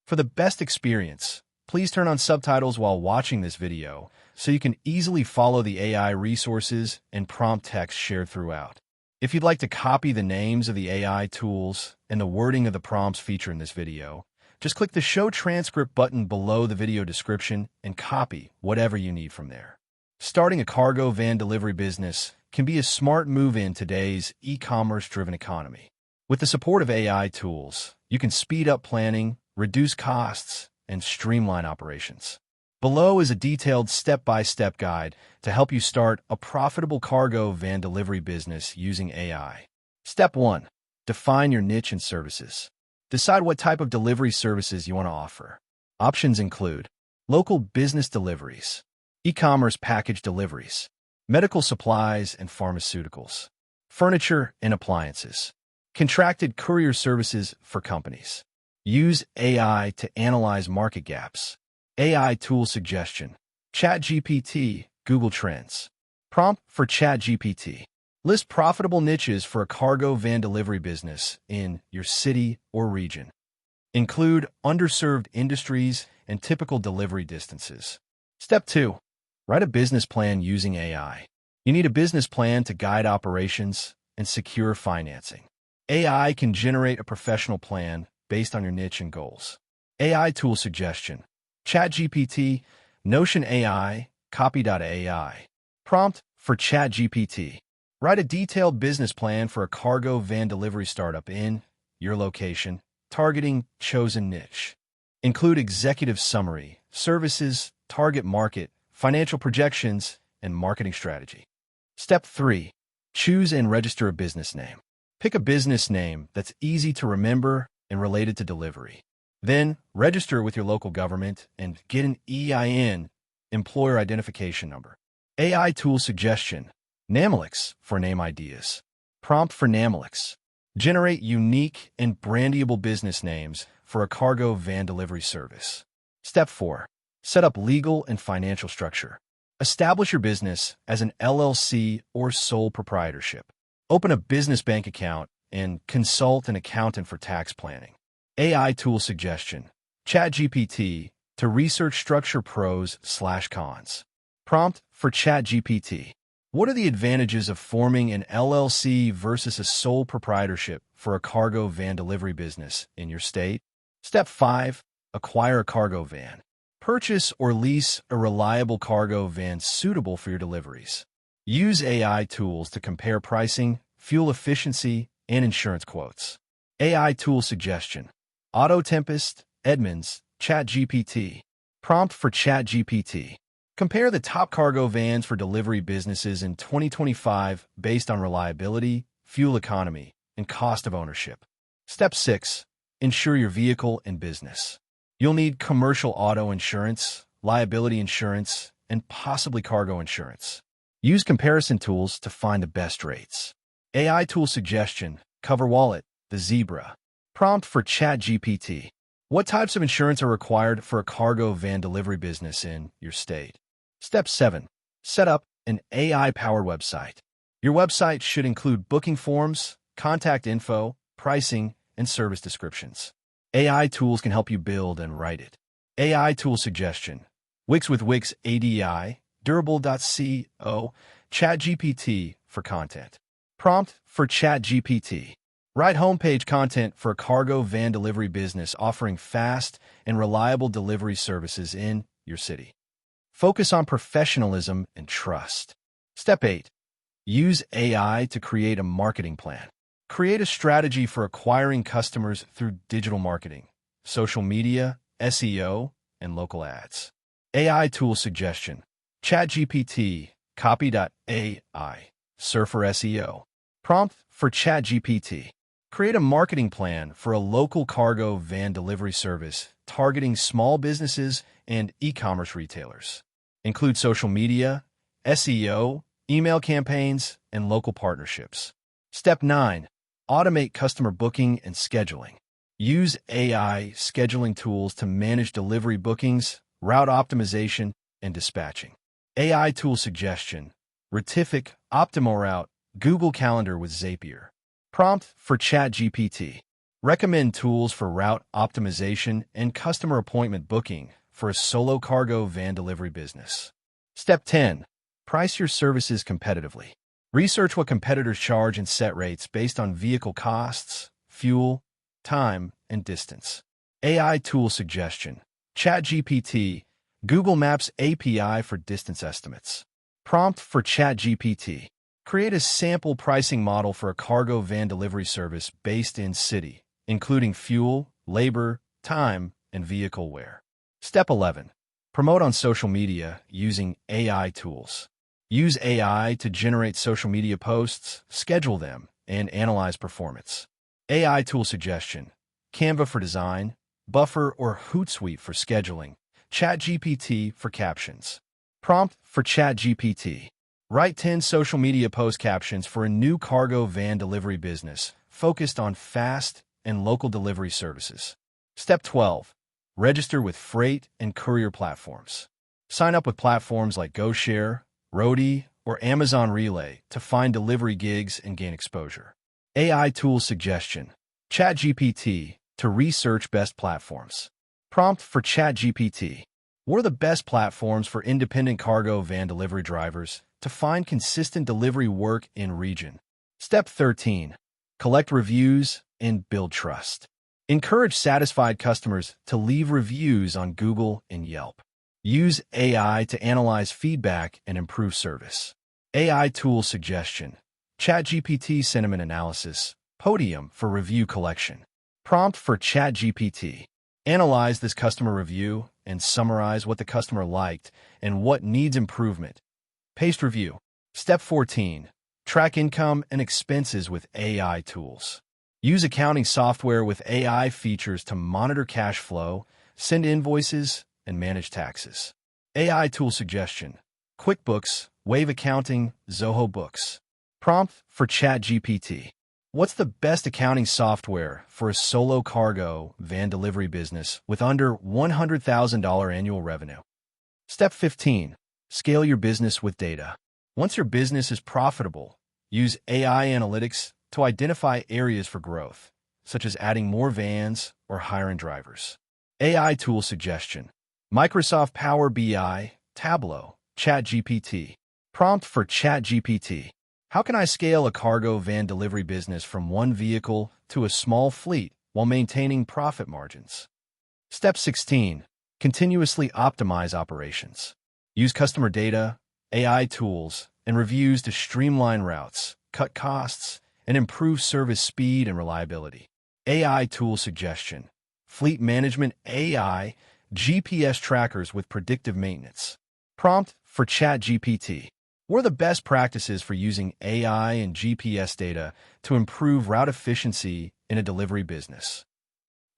For the best experience, please turn on subtitles while watching this video so you can easily follow the AI resources and prompt text shared throughout. If you'd like to copy the names of the AI tools and the wording of the prompts featured in this video, just click the Show Transcript button below the video description and copy whatever you need from there. Starting a cargo van delivery business can be a smart move in today's e-commerce-driven economy. With the support of AI tools, you can speed up planning, reduce costs, and streamline operations. Below is a detailed step-by-step guide to help you start a profitable cargo van delivery business using AI. Step 1. Define your niche and services. Decide what type of delivery services you want to offer. Options include local business deliveries, e-commerce package deliveries, medical supplies and pharmaceuticals, furniture and appliances, contracted courier services for companies. Use AI to analyze market gaps. AI tool suggestion. ChatGPT, Google Trends. Prompt for ChatGPT. List profitable niches for a cargo van delivery business in your city or region. Include underserved industries and typical delivery distances. Step 2. Write a business plan using AI. You need a business plan to guide operations and secure financing. AI can generate a professional plan based on your niche and goals. AI tool suggestion. ChatGPT, Notion AI, Copy.ai. Prompt for ChatGPT. Write a detailed business plan for a cargo van delivery startup in your location, targeting chosen niche. Include executive summary, services, target market, financial projections, and marketing strategy. Step 3. Choose and register a business name. Pick a business name that's easy to remember and related to delivery. Then, register with your local government and get an EIN, Employer Identification Number. AI tool suggestion. Namelix for name ideas. Prompt for Namelix. Generate unique and brandable business names for a cargo van delivery service. Step 4. Set up legal and financial structure. Establish your business as an LLC or sole proprietorship. Open a business bank account and consult an accountant for tax planning. AI tool suggestion. ChatGPT to research structure pros/cons. Prompt for ChatGPT. What are the advantages of forming an LLC versus a sole proprietorship for a cargo van delivery business in your state? Step 5. Acquire a cargo van. Purchase or lease a reliable cargo van suitable for your deliveries. Use AI tools to compare pricing, fuel efficiency, and insurance quotes. AI tool suggestion. AutoTempest, Edmunds, ChatGPT. Prompt for ChatGPT. Compare the top cargo vans for delivery businesses in 2025 based on reliability, fuel economy, and cost of ownership. Step 6. Insure your vehicle and business. You'll need commercial auto insurance, liability insurance, and possibly cargo insurance. Use comparison tools to find the best rates. AI tool suggestion. CoverWallet, the Zebra. Prompt for ChatGPT. What types of insurance are required for a cargo van delivery business in your state? Step 7. Set up an AI-powered website. Your website should include booking forms, contact info, pricing, and service descriptions. AI tools can help you build and write it. AI tool suggestion. Wix with Wix ADI, Durable.co, ChatGPT for content. Prompt for ChatGPT. Write homepage content for a cargo van delivery business offering fast and reliable delivery services in your city. Focus on professionalism and trust. Step 8. Use AI to create a marketing plan. Create a strategy for acquiring customers through digital marketing, social media, SEO, and local ads. AI tool suggestion. ChatGPT, Copy.ai, Surfer SEO. Prompt for ChatGPT. Create a marketing plan for a local cargo van delivery service targeting small businesses and e-commerce retailers. Include social media, SEO, email campaigns, and local partnerships. Step 9. Automate customer booking and scheduling. Use AI scheduling tools to manage delivery bookings, route optimization, and dispatching. AI tool suggestion. Retific, OptimalRoute, Google Calendar with Zapier. Prompt for ChatGPT. Recommend tools for route optimization and customer appointment booking for a solo cargo van delivery business. Step 10. Price your services competitively. Research what competitors charge and set rates based on vehicle costs, fuel, time, and distance. AI tool suggestion. ChatGPT, Google Maps API for distance estimates. Prompt for ChatGPT. Create a sample pricing model for a cargo van delivery service based in city, including fuel, labor, time, and vehicle wear. Step 11. Promote on social media using AI tools. Use AI to generate social media posts, schedule them, and analyze performance. AI tool suggestion. Canva for design, Buffer or Hootsuite for scheduling, ChatGPT for captions. Prompt for ChatGPT. Write 10 social media post captions for a new cargo van delivery business focused on fast and local delivery services. Step 12. Register with freight and courier platforms. Sign up with platforms like GoShare, Roadie, or Amazon Relay to find delivery gigs and gain exposure. AI tool suggestion. ChatGPT to research best platforms. Prompt for ChatGPT. What are the best platforms for independent cargo van delivery drivers to find consistent delivery work in region? Step 13. Collect reviews and build trust. Encourage satisfied customers to leave reviews on Google and Yelp. Use AI to analyze feedback and improve service. AI tool suggestion. ChatGPT sentiment analysis, Podium for review collection. Prompt for ChatGPT. Analyze this customer review and summarize what the customer liked and what needs improvement. Paste review. Step 14. Track income and expenses with AI tools. Use accounting software with AI features to monitor cash flow, send invoices, and manage taxes. AI tool suggestion. QuickBooks, Wave Accounting, Zoho Books. Prompt for ChatGPT. What's the best accounting software for a solo cargo van delivery business with under $100,000 annual revenue? Step 15. Scale your business with data. Once your business is profitable, use AI analytics to identify areas for growth, such as adding more vans or hiring drivers. AI tool suggestion. Microsoft Power BI, Tableau, ChatGPT. Prompt for ChatGPT. How can I scale a cargo van delivery business from one vehicle to a small fleet while maintaining profit margins? Step 16. Continuously optimize operations. Use customer data, AI tools, and reviews to streamline routes, cut costs, and improve service speed and reliability. AI tool suggestion. Fleet management AI, GPS trackers with predictive maintenance. Prompt for ChatGPT. What are the best practices for using AI and GPS data to improve route efficiency in a delivery business?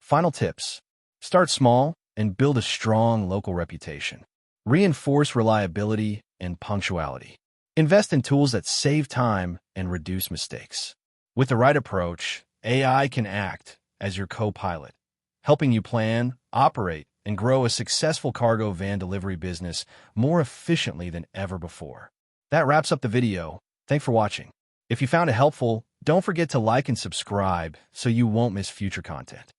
Final tips. Start small and build a strong local reputation. Reinforce reliability and punctuality. Invest in tools that save time and reduce mistakes. With the right approach, AI can act as your co-pilot, helping you plan, operate, and grow a successful cargo van delivery business more efficiently than ever before. That wraps up the video. Thanks for watching. If you found it helpful, don't forget to like and subscribe so you won't miss future content.